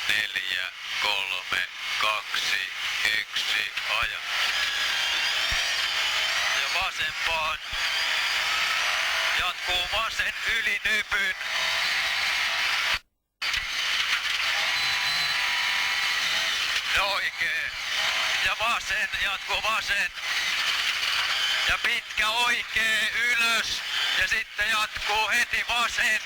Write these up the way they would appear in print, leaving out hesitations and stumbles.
4, 3, 2, 1, aja. Ja vasempaan. Jatkuu vasen yli nypyn. Ja oikee. Ja vasen, jatkuu vasen. Ja pitkä oikee ylös. Ja sitten jatkuu heti vasen.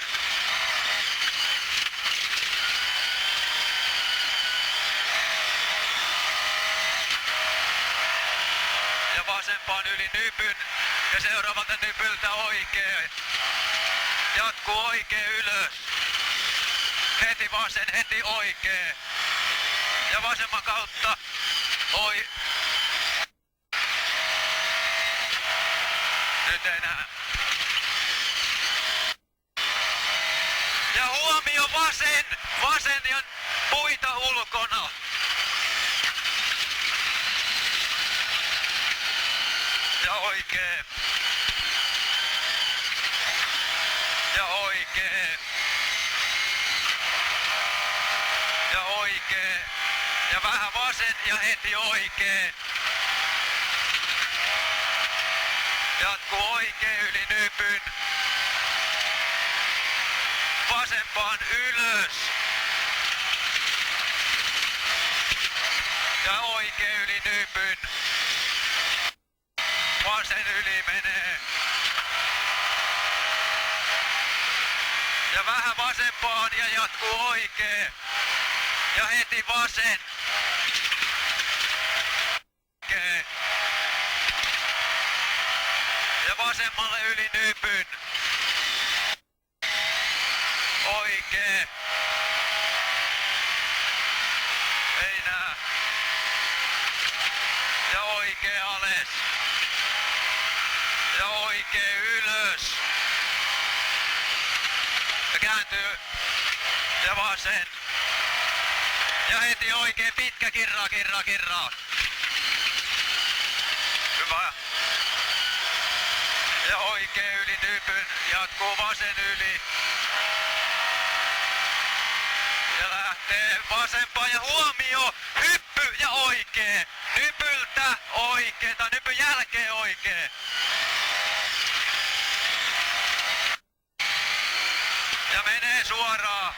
Ja vasempaan yli nypyn. Ja seuraavalta nypyltä oikee. Jatkuu oikee ylös. Heti vasen, heti oikee. Ja vasemman kautta. Nyt enää. Ja huomio vasen! Vasen ja puita ulkona. Ja oikee. Ja oikee. Ja oikee. Ja vähän vasen ja heti oikee. Jatkuu oikee yli nypyn. Vasempaan ylös. Ja oikee yli nypyn. Vasen yli menee. Ja vähän vasempaan ja jatkuu oikee. Ja heti vasen. Oikee. Ja vasemmalle yli nypyn. Oikee. Ei nää. Ja oikee alas. Ja oikee ylös. Ja kääntyy. Ja vasen. Ja heti oikee pitkä kirraa. Hyvä. Ja oikee yli nypyn. Jatkuu vasen yli. Ja lähtee vasempaan ja huomio! Hyppy ja oikee. Nypyltä oikee tai nypyn jälkeen oikee. Ja menee suoraan.